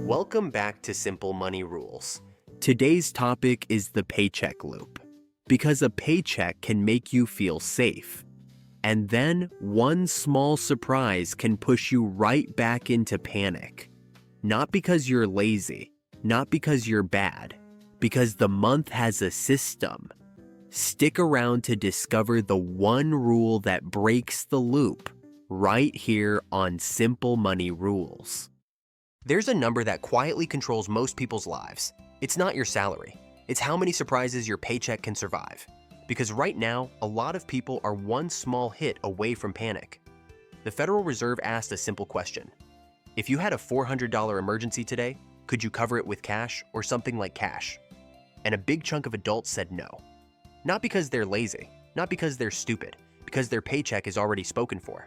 Welcome back to Simple Money Rules. Today's topic is the paycheck loop. Because a paycheck can make you feel safe. And then one small surprise can push you right back into panic. Not because you're lazy, not because you're bad, because the month has a system. Stick around to discover the one rule that breaks the loop, right here on Simple Money Rules. There's a number that quietly controls most people's lives. It's not your salary. It's how many surprises your paycheck can survive. Because right now, a lot of people are one small hit away from panic. The Federal Reserve asked a simple question. If you had a $400 emergency today, could you cover it with cash or something like cash? And a big chunk of adults said no. Not because they're lazy, not because they're stupid, because their paycheck is already spoken for.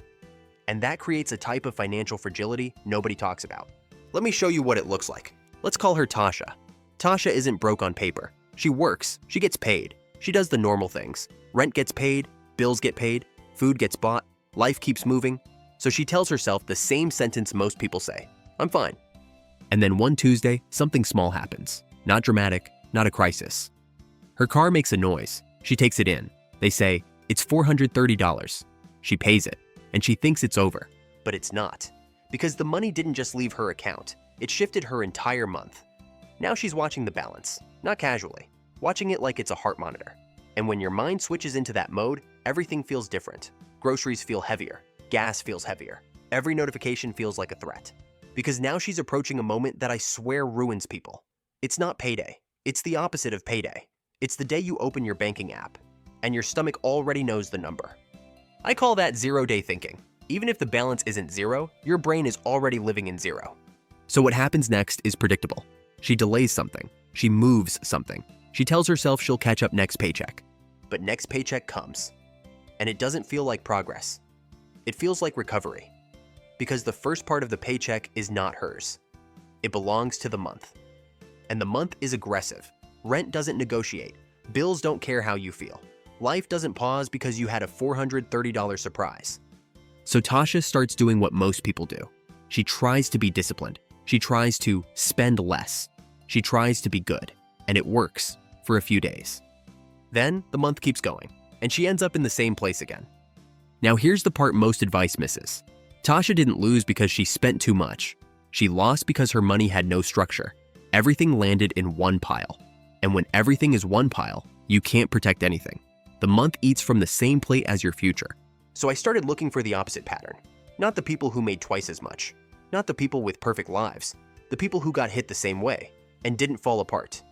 And that creates a type of financial fragility nobody talks about. Let me show you what it looks like. Let's call her Tasha. Tasha isn't broke on paper. She works, she gets paid, she does the normal things. Rent gets paid, bills get paid, food gets bought, life keeps moving. So she tells herself the same sentence most people say, I'm fine. And then one Tuesday, something small happens. Not dramatic, not a crisis. Her car makes a noise. She takes it in. They say, it's $430. She pays it, and she thinks it's over. But it's not. Because the money didn't just leave her account, it shifted her entire month. Now she's watching the balance, not casually, watching it like it's a heart monitor. And when your mind switches into that mode, everything feels different. Groceries feel heavier, gas feels heavier, every notification feels like a threat. Because now she's approaching a moment that I swear ruins people. It's not payday, it's the opposite of payday. It's the day you open your banking app, and your stomach already knows the number. I call that zero-day thinking. Even if the balance isn't zero, your brain is already living in zero. So what happens next is predictable. She delays something. She moves something. She tells herself she'll catch up next paycheck. But next paycheck comes. And it doesn't feel like progress. It feels like recovery. Because the first part of the paycheck is not hers. It belongs to the month. And the month is aggressive. Rent doesn't negotiate. Bills don't care how you feel. Life doesn't pause because you had a $430 surprise. So Tasha starts doing what most people do. She tries to be disciplined. She tries to spend less. She tries to be good. And it works for a few days. Then the month keeps going, and she ends up in the same place again. Now here's the part most advice misses. Tasha didn't lose because she spent too much. She lost because her money had no structure. Everything landed in one pile. And when everything is one pile, you can't protect anything. The month eats from the same plate as your future. So I started looking for the opposite pattern. Not the people who made twice as much. Not the people with perfect lives. The people who got hit the same way and didn't fall apart.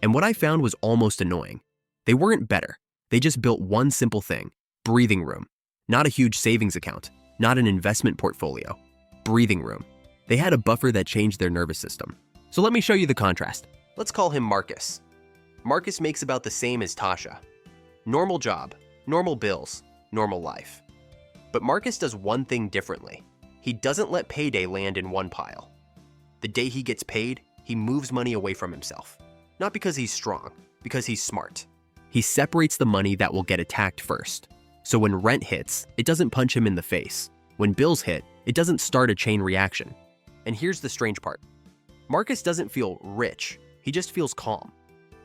And what I found was almost annoying. They weren't better. They just built one simple thing. Breathing room. Not a huge savings account. Not an investment portfolio. Breathing room. They had a buffer that changed their nervous system. So let me show you the contrast. Let's call him Marcus. Marcus makes about the same as Tasha. Normal job, normal bills, normal life. But Marcus does one thing differently. He doesn't let payday land in one pile. The day he gets paid, he moves money away from himself. Not because he's strong, because he's smart. He separates the money that will get attacked first. So when rent hits, it doesn't punch him in the face. When bills hit, it doesn't start a chain reaction. And here's the strange part. Marcus doesn't feel rich, he just feels calm.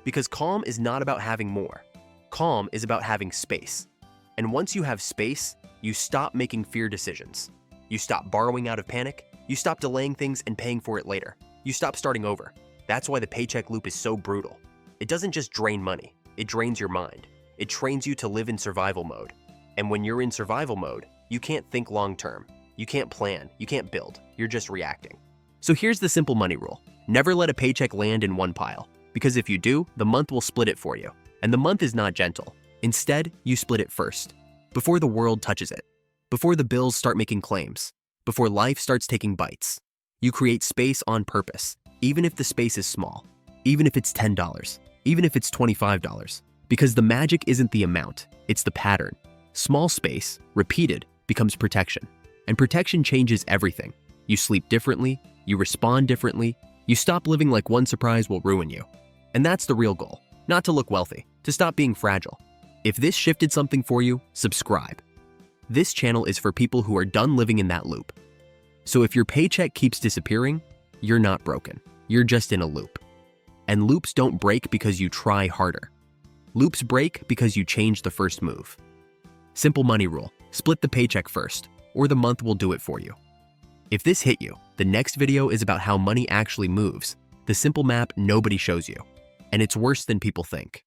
Because calm is not about having more. Calm is about having space. And once you have space, you stop making fear decisions. You stop borrowing out of panic. You stop delaying things and paying for it later. You stop starting over. That's why the paycheck loop is so brutal. It doesn't just drain money. It drains your mind. It trains you to live in survival mode. And when you're in survival mode, you can't think long term. You can't plan. You can't build. You're just reacting. So here's the simple money rule. Never let a paycheck land in one pile. Because if you do, the month will split it for you. And the month is not gentle. Instead, you split it first. Before the world touches it. Before the bills start making claims. Before life starts taking bites. You create space on purpose, even if the space is small. Even if it's $10. Even if it's $25. Because the magic isn't the amount, it's the pattern. Small space, repeated, becomes protection. And protection changes everything. You sleep differently, you respond differently, you stop living like one surprise will ruin you. And that's the real goal. Not to look wealthy, to stop being fragile. If this shifted something for you, subscribe. This channel is for people who are done living in that loop. So if your paycheck keeps disappearing, you're not broken. You're just in a loop. And loops don't break because you try harder. Loops break because you change the first move. Simple money rule: split the paycheck first, or the month will do it for you. If this hit you, the next video is about how money actually moves, the simple map nobody shows you. And it's worse than people think.